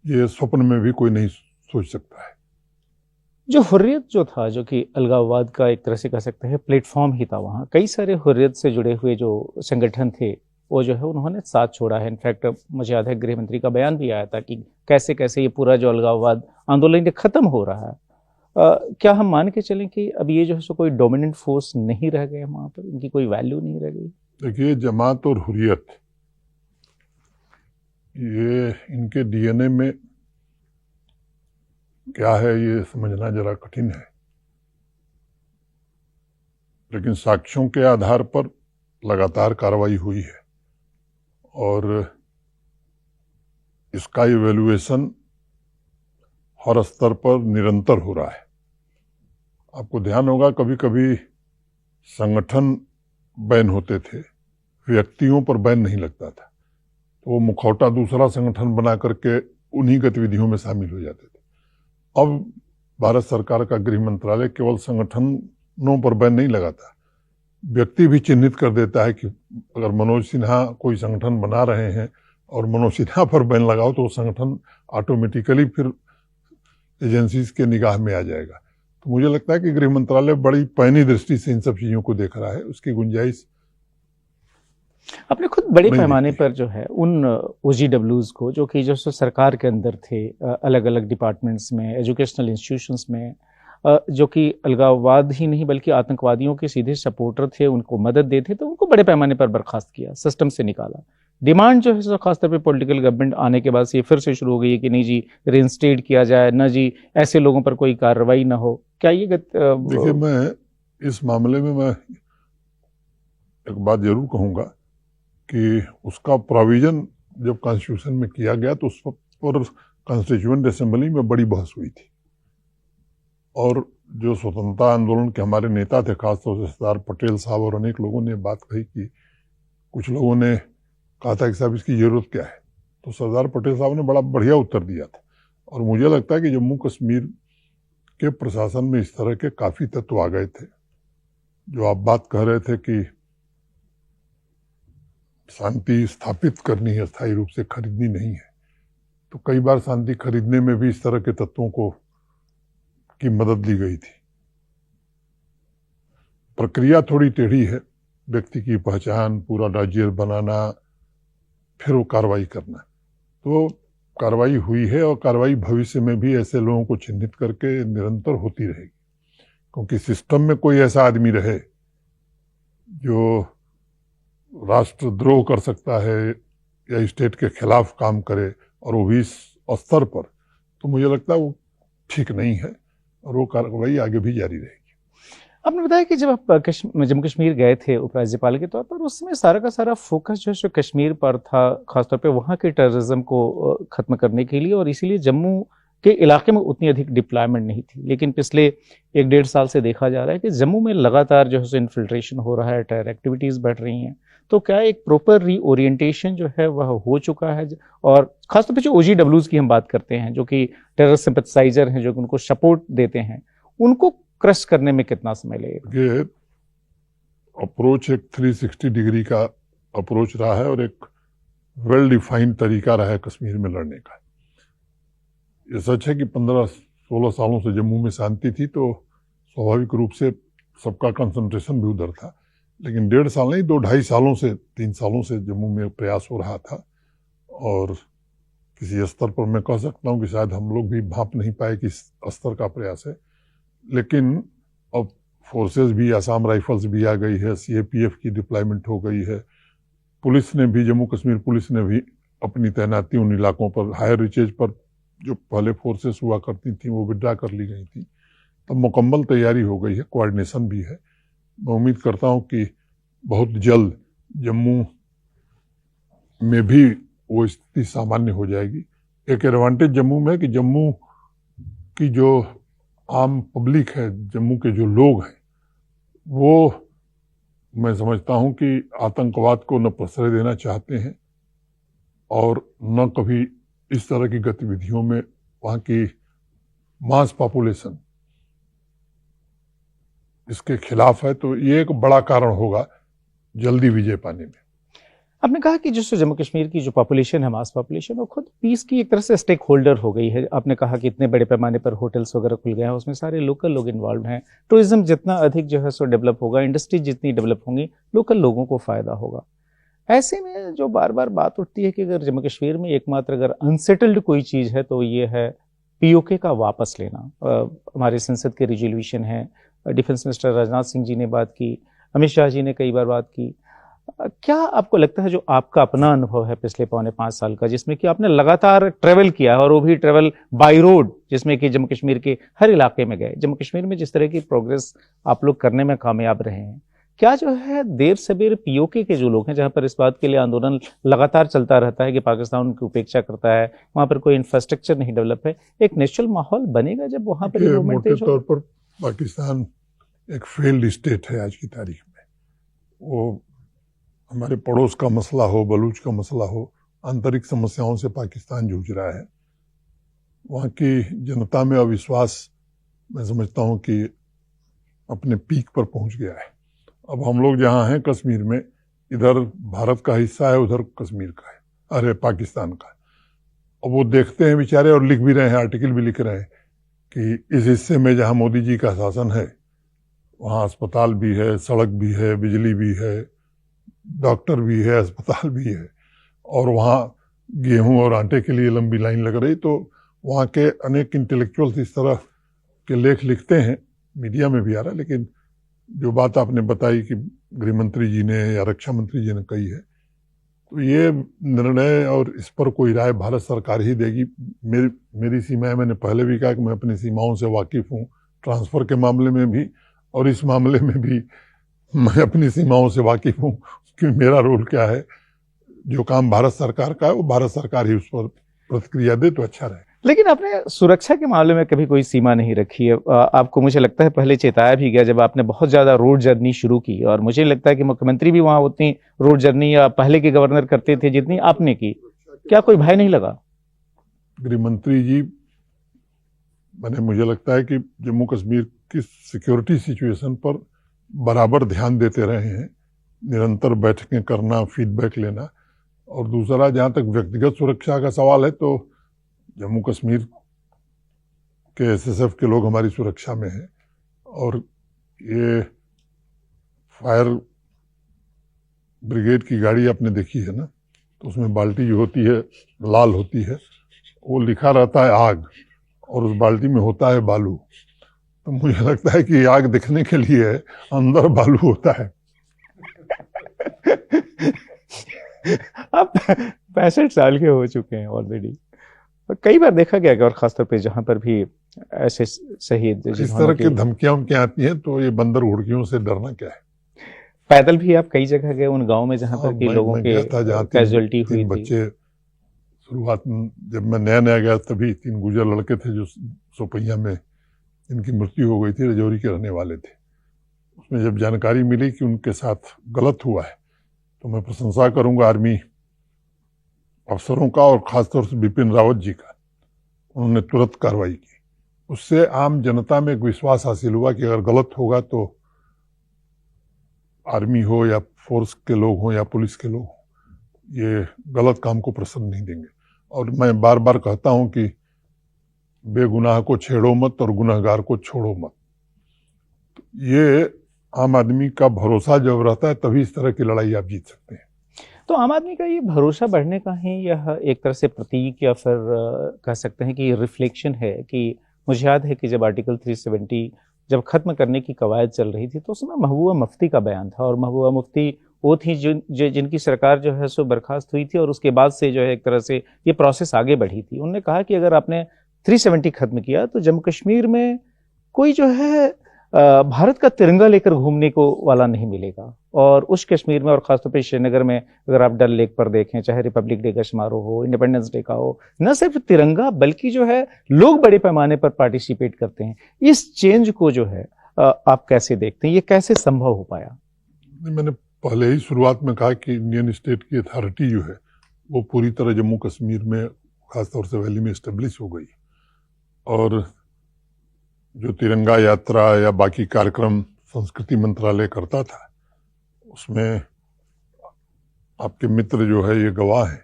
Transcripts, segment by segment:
ये स्वप्न में भी कोई नहीं सोच सकता है। जो हुर्रियत जो था, जो कि अलगाववाद का एक तरह से कह सकते हैं प्लेटफॉर्म ही था, वहाँ कई सारे हुर्रियत से जुड़े हुए जो संगठन थे वो जो है उन्होंने साथ छोड़ा है। इनफैक्ट मुझे याद है गृह मंत्री का बयान भी आया था कि कैसे कैसे ये पूरा जो अलगाववाद आंदोलन ये खत्म हो रहा है। क्या हम मान के चलें कि अब ये जो है सो कोई डोमिनेंट फोर्स नहीं रह गए वहाँ पर, इनकी कोई वैल्यू नहीं रह गई? देखिए, जमात और हुर्रियत ये इनके डीएनए में क्या है ये समझना जरा कठिन है, लेकिन साक्ष्यों के आधार पर लगातार कार्रवाई हुई है और इसका इवैल्यूएशन हर स्तर पर निरंतर हो रहा है। आपको ध्यान होगा कभी कभी संगठन बैन होते थे, व्यक्तियों पर बैन नहीं लगता था, तो वो मुखौटा दूसरा संगठन बना करके उन्हीं गतिविधियों में शामिल हो जाते थे। अब भारत सरकार का गृह मंत्रालय केवल संगठनों पर बैन नहीं लगाता, व्यक्ति भी चिन्हित कर देता है कि अगर मनोज सिन्हा कोई संगठन बना रहे हैं और मनोज सिन्हा पर बैन लगाओ तो वो संगठन ऑटोमेटिकली फिर एजेंसीज के निगाह में आ जाएगा। तो मुझे लगता है कि गृह मंत्रालय बड़ी पैनी दृष्टि से इन सब चीजों को देख रहा है, उसकी गुंजाइश आपने खुद बड़े पैमाने पर जो है उन OGWs को, जो कि जो सरकार के अंदर थे, अलग अलग डिपार्टमेंट्स में, एजुकेशनल इंस्टीट्यूशंस में, जो कि अलगाववाद ही नहीं बल्कि आतंकवादियों के सीधे सपोर्टर थे, उनको मदद देते, तो उनको बड़े पैमाने पर बर्खास्त किया, सिस्टम से निकाला। डिमांड जो है खासतौर पे पॉलिटिकल गवर्नमेंट आने के बाद से ये फिर से शुरू हो गई है कि नहीं जी रिइंस्टेट किया जाए, ना जी ऐसे लोगों पर कोई कार्रवाई ना हो। क्या ये देखिए, मैं इस मामले में मैं एक बात जरूर कहूंगा कि उसका प्रोविजन जब कॉन्स्टिट्यूशन में किया गया तो उस पर कॉन्स्टिट्यूएंट असेंबली में बड़ी बहस हुई थी और जो स्वतंत्रता आंदोलन के हमारे नेता थे, खासतौर से सरदार पटेल साहब और अनेक लोगों ने बात कही कि कुछ लोगों ने कहा था कि साहब इसकी जरूरत क्या है, तो सरदार पटेल साहब ने बड़ा बढ़िया उत्तर दिया था। और मुझे लगता है कि जम्मू कश्मीर के प्रशासन में इस तरह के काफी तत्व आ गए थे। जो आप बात कह रहे थे कि शांति स्थापित करनी है, स्थायी रूप से खरीदनी नहीं है, तो कई बार शांति खरीदने में भी इस तरह के तत्वों को की मदद ली गई थी। प्रक्रिया थोड़ी टेढ़ी है, व्यक्ति की पहचान, पूरा राज्य बनाना, फिर वो कार्रवाई करना। तो कार्रवाई हुई है और कार्रवाई भविष्य में भी ऐसे लोगों को चिन्हित करके निरंतर होती रहेगी, क्योंकि सिस्टम में कोई ऐसा आदमी रहे जो राष्ट्रद्रोह कर सकता है या स्टेट के खिलाफ काम करे और वो भी स्तर पर, तो मुझे लगता है वो ठीक नहीं है और वो कार्रवाई आगे भी जारी रहेगी। आपने बताया कि जब आप जम्मू कश्मीर गए थे उपराज्यपाल के तौर पर, उस समय सारा का सारा फोकस जो है कश्मीर पर था, खासतौर पे वहाँ के टेररिज्म को खत्म करने के लिए, और इसीलिए जम्मू के इलाके में उतनी अधिक डिप्लॉयमेंट नहीं थी। लेकिन पिछले 1-1.5 साल से देखा जा रहा है कि जम्मू में लगातार जो है इन्फिल्ट्रेशन हो रहा है, टेरर एक्टिविटीज बढ़ रही हैं। तो क्या एक प्रॉपर रीओरिएंटेशन जो है वह हो चुका है? और खासतौर पर जो OGWs की हम बात करते हैं, जो कि टेरर सिंपैथाइजर हैं, जो उनको सपोर्ट देते हैं, उनको क्रश करने में कितना समय लगेगा? ये अप्रोच एक 360 डिग्री का अप्रोच रहा है और एक वेल डिफाइंड तरीका रहा है कश्मीर में लड़ने का। ये सच है कि 15-16 सालों से जम्मू में शांति थी, तो स्वाभाविक रूप से सबका कंसंट्रेशन भी उधर था, लेकिन 1.5 साल नहीं, 2-2.5 सालों से 3 सालों से जम्मू में प्रयास हो रहा था और किसी स्तर पर मैं कह सकता हूं कि शायद हम लोग भी भांप नहीं पाए कि इस स्तर का प्रयास है। लेकिन अब फोर्सेस भी, आसाम राइफल्स भी आ गई है, CAPF की डिप्लॉयमेंट हो गई है, पुलिस ने भी, जम्मू कश्मीर पुलिस ने भी अपनी तैनाती उन इलाकों पर, हायर रीचेज पर जो पहले फोर्सेस हुआ करती थी वो विड्रा कर ली गई थी। तो मुकम्मल तैयारी हो गई है, कोऑर्डिनेशन भी है। मैं उम्मीद करता हूं कि बहुत जल्द जम्मू में भी वो स्थिति सामान्य हो जाएगी। एक एडवांटेज जम्मू में है कि जम्मू की जो आम पब्लिक है, जम्मू के जो लोग हैं, वो मैं समझता हूं कि आतंकवाद को न प्रश्रय देना चाहते हैं और न कभी इस तरह की गतिविधियों में वहां की मास पॉपुलेशन इसके खिलाफ है। तो ये एक बड़ा कारण होगा जल्दी विजय पाने में। आपने कहा कि जो जम्मू कश्मीर की जो पॉपुलेशन है, मास पॉपुलेशन, वो खुद पीस की एक तरह से स्टेक होल्डर हो गई है। आपने कहा कि इतने बड़े पैमाने पर होटल्स वगैरह खुल गए हैं, उसमें सारे लोकल लोग इन्वॉल्व हैं। टूरिज्म जितना अधिक जो है सो डेवलप होगा, इंडस्ट्री जितनी डेवलप होंगी, लोकल लोगों को फायदा होगा। ऐसे में जो बार बार बात उठती है कि अगर जम्मू कश्मीर में एकमात्र अगर अनसेटल्ड कोई चीज़ है तो ये है पीओके का वापस लेना। हमारे संसद के रिजोल्यूशन है, डिफेंस मिनिस्टर राजनाथ सिंह जी ने बात की, अमित शाह जी ने कई बार बात की। क्या आपको लगता है, जो आपका अपना अनुभव है पिछले 4.5 साल का, जिसमें कि आपने लगातार ट्रेवल किया है और वो भी ट्रेवल बाय रोड, जिसमें कि जम्मू कश्मीर के हर इलाके में गए, जम्मू कश्मीर में जिस तरह की प्रोग्रेस आप लोग करने में कामयाब रहे हैं, क्या जो है देर सबेर पीओके के जो लोग हैं, जहां पर इस बात के लिए आंदोलन लगातार चलता रहता है कि पाकिस्तान उनकी उपेक्षा करता है, वहां पर कोई इंफ्रास्ट्रक्चर नहीं डेवलप है, एक नेचुरल माहौल बनेगा जब वहां पर मूवमेंट मोटे तौर पर पाकिस्तान एक फेल्ड स्टेट है आज की तारीख में। वो हमारे पड़ोस का मसला हो, बलूच का मसला हो, आंतरिक समस्याओं से पाकिस्तान जूझ रहा है। वहाँ की जनता में अविश्वास, मैं समझता हूँ कि अपने पीक पर पहुंच गया है। अब हम लोग जहाँ हैं कश्मीर में, इधर भारत का हिस्सा है, उधर कश्मीर का है, अरे पाकिस्तान का है। अब वो देखते हैं बेचारे, और लिख भी रहे हैं, आर्टिकल भी लिख रहे हैं कि इस हिस्से में जहाँ मोदी जी का शासन है, वहाँ अस्पताल भी है, सड़क भी है, बिजली भी है, डॉक्टर भी है, अस्पताल भी है, और वहाँ गेहूं और आटे के लिए लंबी लाइन लग रही। तो वहाँ के अनेक इंटेलेक्चुअल्स इस तरह के लेख लिखते हैं, मीडिया में भी आ रहा है। लेकिन जो बात आपने बताई कि गृह मंत्री जी ने या रक्षा मंत्री जी ने कही है, तो ये निर्णय और इस पर कोई राय भारत सरकार ही देगी। मेरी सीमाएं, मैंने पहले भी कहा कि मैं अपनी सीमाओं से वाकिफ हूँ, ट्रांसफर के मामले में भी और इस मामले में भी मैं अपनी सीमाओं से वाकिफ हूँ कि मेरा रोल क्या है। जो काम भारत सरकार का है वो भारत सरकार ही उस पर प्रतिक्रिया दे तो अच्छा रहे। लेकिन आपने सुरक्षा के मामले में कभी कोई सीमा नहीं रखी है। आपको मुझे लगता है पहले चेताया भी गया जब आपने बहुत ज्यादा रोड जर्नी शुरू की, और मुझे लगता है कि मुख्यमंत्री भी वहां उतनी रोड जर्नी या पहले के गवर्नर करते थे जितनी आपने की। क्या कोई भय नहीं लगा? गृह मंत्री जी, मुझे लगता है कि जम्मू कश्मीर की सिक्योरिटी सिचुएशन पर बराबर ध्यान देते रहे हैं, निरंतर बैठकें करना, फीडबैक लेना। और दूसरा, जहाँ तक व्यक्तिगत सुरक्षा का सवाल है, तो जम्मू कश्मीर के एसएसएफ के लोग हमारी सुरक्षा में हैं। और ये फायर ब्रिगेड की गाड़ी आपने देखी है ना, तो उसमें बाल्टी जो होती है लाल होती है, वो लिखा रहता है आग, और उस बाल्टी में होता है बालू। तो मुझे लगता है कि आग दिखने के लिए है, अंदर बालू होता है। आप 65 साल के हो चुके हैं ऑलरेडी, कई बार देखा गया कि, और खासतौर पे जहां पर भी ऐसे शहीद इस तरह की धमकियां आती हैं, तो ये बंदर घुड़कियों से डरना क्या है। पैदल भी आप कई जगह गए उन गांव में जहां पर कि लोगों के कैजुअलिटी हुई थी। बच्चे, शुरुआत में जब मैं नया नया गया तभी 3 गुजर लड़के थे जो सोपैया में इनकी मृत्यु हो गई थी, रजौरी के रहने वाले थे। उसमें जब जानकारी मिली कि उनके साथ गलत हुआ है, तो मैं प्रशंसा करूंगा आर्मी अफसरों का, और खासतौर से बिपिन रावत जी का। उन्होंने तुरंत कार्रवाई की। उससे आम जनता में एक विश्वास हासिल हुआ कि अगर गलत होगा तो आर्मी हो या फोर्स के लोग हो या पुलिस के लोग हो, ये गलत काम को प्रसन्न नहीं देंगे। और मैं बार बार कहता हूं कि बेगुनाह को छेड़ो मत और गुनहगार को छोड़ो मत। तो ये आम आदमी का भरोसा जब रहता है, तभी इस तरह की लड़ाई आप जीत सकते हैं। तो आम आदमी का ये भरोसा बढ़ने का ही यह एक तरह से प्रतीक, या फिर कह सकते हैं कि रिफ्लेक्शन है कि मुझे याद है कि जब आर्टिकल 370 जब खत्म करने की कवायद चल रही थी, तो उसमें महबूबा मुफ्ती का बयान था, और महबूबा मुफ्ती वो थी जिनकी सरकार जो है सो बर्खास्त हुई थी, और उसके बाद से जो है एक तरह से ये प्रोसेस आगे बढ़ी थी। उन्होंने कहा कि अगर आपने 370 खत्म किया तो जम्मू कश्मीर में कोई जो है भारत का तिरंगा लेकर घूमने को वाला नहीं मिलेगा। और उस कश्मीर में, और खासतौर पर श्रीनगर में, अगर आप डल लेक पर देखें, चाहे रिपब्लिक डे का समारोह हो, इंडिपेंडेंस डे का हो, न सिर्फ तिरंगा बल्कि जो है लोग बड़े पैमाने पर पार्टिसिपेट करते हैं। इस चेंज को जो है आप कैसे देखते हैं, ये कैसे संभव हो पाया? मैंने पहले ही शुरुआत में कहा कि इंडियन स्टेट की अथॉरिटी जो है वो पूरी तरह जम्मू कश्मीर में, खासतौर से वैली में एस्टेब्लिश हो गई। और जो तिरंगा यात्रा या बाकी कार्यक्रम संस्कृति मंत्रालय करता था, उसमें आपके मित्र जो है ये गवाह हैं,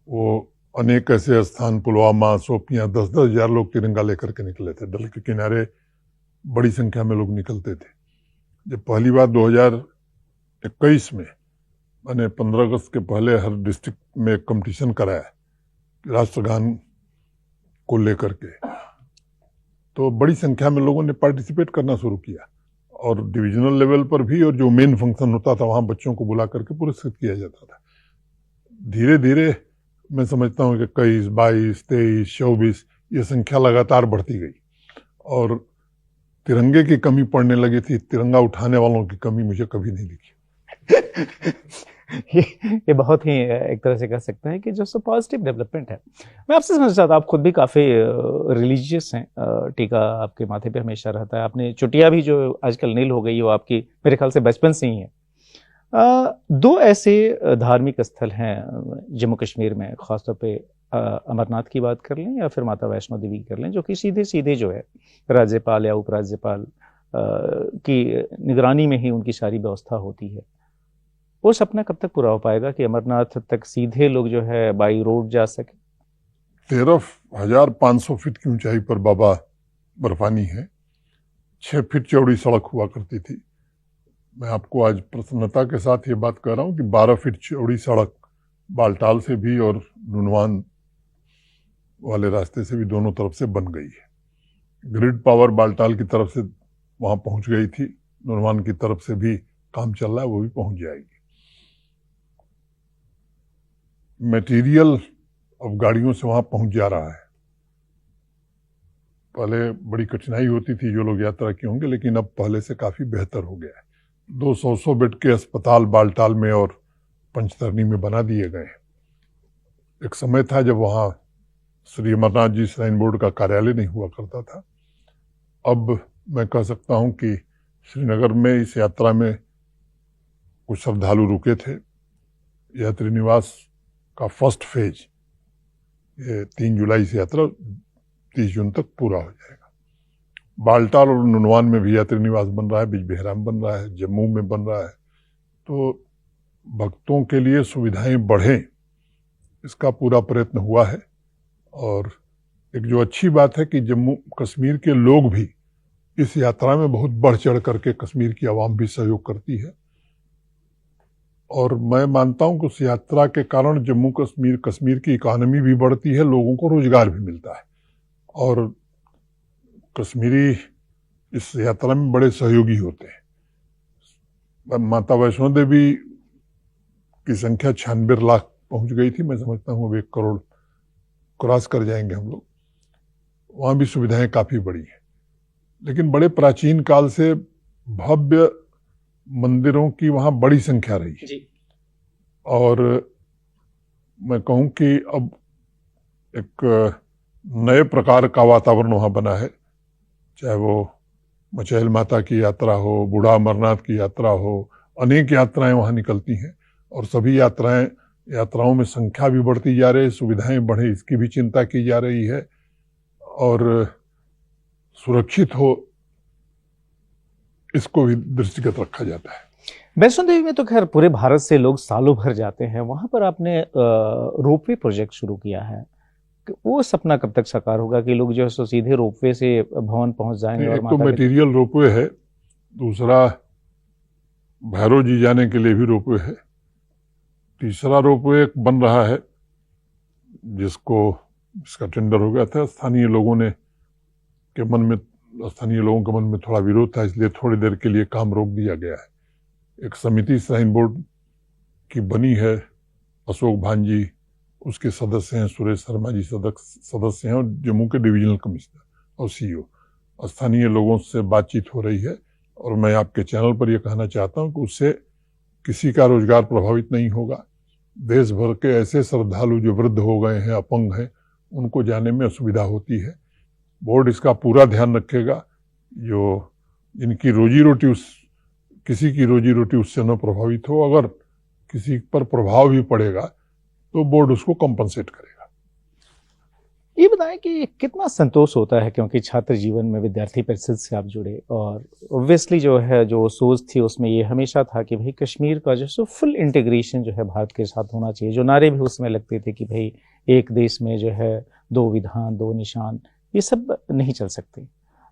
वो अनेक ऐसे स्थान, पुलवामा, शोपियां, 10-10 हजार लोग तिरंगा लेकर के निकले थे। डल के किनारे बड़ी संख्या में लोग निकलते थे। जब पहली बार 2021 में मैंने 15 अगस्त के पहले हर डिस्ट्रिक्ट में कंपटीशन कराया राष्ट्रगान को लेकर के, तो बड़ी संख्या में लोगों ने पार्टिसिपेट करना शुरू किया और डिविजनल लेवल पर भी, और जो मेन फंक्शन होता था वहां बच्चों को बुला करके पुरस्कृत किया जाता था। धीरे धीरे मैं समझता हूँ कि 21, 22, 23, 24 ये संख्या लगातार बढ़ती गई और तिरंगे की कमी पड़ने लगी थी। तिरंगा उठाने वालों की कमी मुझे कभी नहीं दिखी। ये बहुत ही एक तरह से कह सकते हैं कि जो सो पॉजिटिव डेवलपमेंट है। मैं आपसे समझना चाहता हूँ, आप खुद भी काफ़ी रिलीजियस हैं, टीका आपके माथे पे हमेशा रहता है, आपने चुटिया भी जो आजकल नील हो गई वो आपकी मेरे ख्याल से बचपन से ही है। दो ऐसे धार्मिक स्थल हैं जम्मू कश्मीर में, ख़ासतौर पे अमरनाथ की बात कर लें या फिर माता वैष्णो देवी कर लें, जो कि सीधे सीधे जो है राज्यपाल या उपराज्यपाल की निगरानी में ही उनकी सारी व्यवस्था होती है। वो सपना कब तक पूरा हो पाएगा कि अमरनाथ तक सीधे लोग जो है बाई रोड जा सके? 13,500 फीट की ऊंचाई पर बाबा बर्फानी है। 6 फीट चौड़ी सड़क हुआ करती थी। मैं आपको आज प्रसन्नता के साथ ये बात कह रहा हूँ कि 12 फीट चौड़ी सड़क बालटाल से भी और नुनवान वाले रास्ते से भी दोनों तरफ से बन गई है। ग्रिड पावर बालटाल की तरफ से वहां पहुंच गई थी, नुनवान की तरफ से भी काम चल रहा है, वो भी पहुंच जाएगी। मटेरियल अब गाड़ियों से वहां पहुंच जा रहा है। पहले बड़ी कठिनाई होती थी जो लोग यात्रा किए होंगे, लेकिन अब पहले से काफी बेहतर हो गया है। 200 बेड के अस्पताल बालटाल में और पंचतरनी में बना दिए गए। एक समय था जब वहां श्री अमरनाथ जी श्राइन बोर्ड का कार्यालय नहीं हुआ करता था। अब मैं कह सकता हूं कि श्रीनगर में इस यात्रा में कुछ श्रद्धालु रुके थे। यात्री निवास का फर्स्ट फेज ये 3 जुलाई से यात्रा 30 जून तक पूरा हो जाएगा। बालटाल और नुनवान में भी यात्री निवास बन रहा है, बिजबेहरा में बन रहा है, जम्मू में बन रहा है। तो भक्तों के लिए सुविधाएं बढ़ें, इसका पूरा प्रयत्न हुआ है। और एक जो अच्छी बात है कि जम्मू कश्मीर के लोग भी इस यात्रा में बहुत बढ़ चढ़ करके कश्मीर की आवाम भी सहयोग करती है। और मैं मानता हूं कि उस यात्रा के कारण जम्मू कश्मीर की इकोनॉमी भी बढ़ती है, लोगों को रोजगार भी मिलता है। और कश्मीरी इस यात्रा में बड़े सहयोगी होते हैं। माता वैष्णो देवी की संख्या 96 लाख पहुंच गई थी। मैं समझता हूँ अब 1 करोड़ क्रॉस कर जाएंगे हम लोग। वहां भी सुविधाएं काफी बड़ी हैं, लेकिन बड़े प्राचीन काल से भव्य मंदिरों की वहां बड़ी संख्या रही है। और मैं कहूं कि अब एक नए प्रकार का वातावरण वहां बना है, चाहे वो मचैल माता की यात्रा हो, बूढ़ा अमरनाथ की यात्रा हो, अनेक यात्राएं वहां निकलती हैं और सभी यात्राओं में संख्या भी बढ़ती जा रही है, सुविधाएं बढ़े इसकी भी चिंता की जा रही है और सुरक्षित हो इसको भी दृष्टिगत रखा जाता है। वैष्णो देवी में तो खैर पूरे भारत से लोग सालों भर जाते हैं, वहां पर आपने रोपवे प्रोजेक्ट शुरू किया है, वो सपना कब तक साकार होगा कि लोग जो है सो सीधे रोपवे से भवन पहुंच जाएंगे? और एक तो मटेरियल रोपवे है, दूसरा भैरव जी जाने के लिए भी रोपवे है, तीसरा रोपवे बन रहा है जिसका टेंडर हो गया था। स्थानीय लोगों के मन में थोड़ा विरोध था, इसलिए थोड़ी देर के लिए काम रोक दिया गया है। एक समिति श्राइन बोर्ड की बनी है, अशोक भांजी उसके सदस्य हैं, सुरेश शर्मा जी सदस्य हैं और जम्मू के डिविजनल कमिश्नर और सीईओ। स्थानीय लोगों से बातचीत हो रही है और मैं आपके चैनल पर यह कहना चाहता हूं कि उससे किसी का रोजगार प्रभावित नहीं होगा। देश भर के ऐसे श्रद्धालु जो वृद्ध हो गए हैं, अपंग हैं, उनको जाने में असुविधा होती है। बोर्ड इसका पूरा ध्यान रखेगा, जो जिनकी किसी की रोजी रोटी उससे न प्रभावित हो। अगर किसी पर प्रभाव भी पड़ेगा तो बोर्ड उसको कंपनसेट करेगा। ये बताएं कि कितना संतोष होता है, क्योंकि छात्र जीवन में विद्यार्थी परिषद से आप जुड़े और ऑब्वियसली जो है जो सोच थी उसमें ये हमेशा था कि भाई कश्मीर का जो फुल इंटीग्रेशन जो है भारत के साथ होना चाहिए। जो नारे भी उसमें लगते थे कि भाई एक देश में जो है दो विधान दो निशान, ये सब नहीं चल सकते।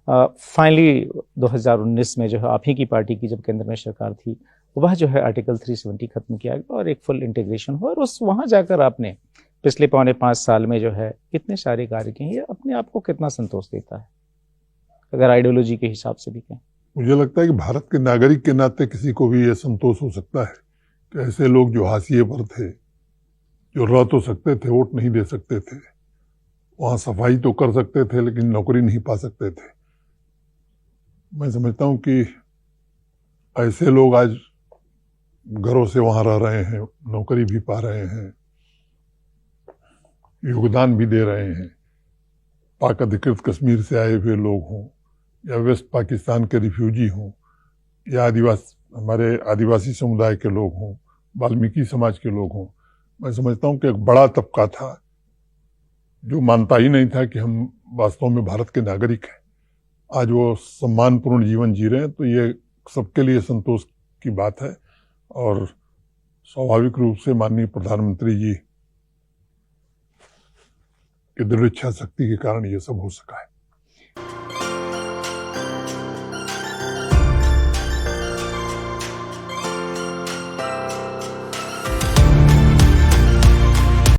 फाइनली 2019 में जो है आप ही की पार्टी की जब केंद्र में सरकार थी, वह जो है आर्टिकल 370 खत्म किया गया और एक फुल इंटीग्रेशन हुआ, और उस वहाँ जाकर आपने पिछले 4.5 साल में जो है कितने सारे कार्य किए, ये अपने आप को कितना संतोष देता है अगर आइडियोलॉजी के हिसाब से भी कहें? मुझे लगता है कि भारत के नागरिक के नाते किसी को भी ये संतोष हो सकता है कि ऐसे लोग जो हाशिए पर थे, जो रह तो सकते थे, वोट नहीं दे सकते थे, वहाँ सफाई तो कर सकते थे लेकिन नौकरी नहीं पा सकते थे। मैं समझता हूँ कि ऐसे लोग आज घरों से वहाँ रह रहे हैं, नौकरी भी पा रहे हैं, योगदान भी दे रहे हैं। पाक अधिकृत कश्मीर से आए हुए लोग हों या वेस्ट पाकिस्तान के रिफ्यूजी हों या हमारे आदिवासी समुदाय के लोग हों, वाल्मीकि समाज के लोग हों, मैं समझता हूँ कि एक बड़ा तबका था जो मानता ही नहीं था कि हम वास्तव में भारत के नागरिक हैं। आज वो सम्मानपूर्ण जीवन जी रहे हैं, तो ये सबके लिए संतोष की बात है और स्वाभाविक रूप से माननीय प्रधानमंत्री जी की दृढ़ इच्छा शक्ति के कारण ये सब हो सका है।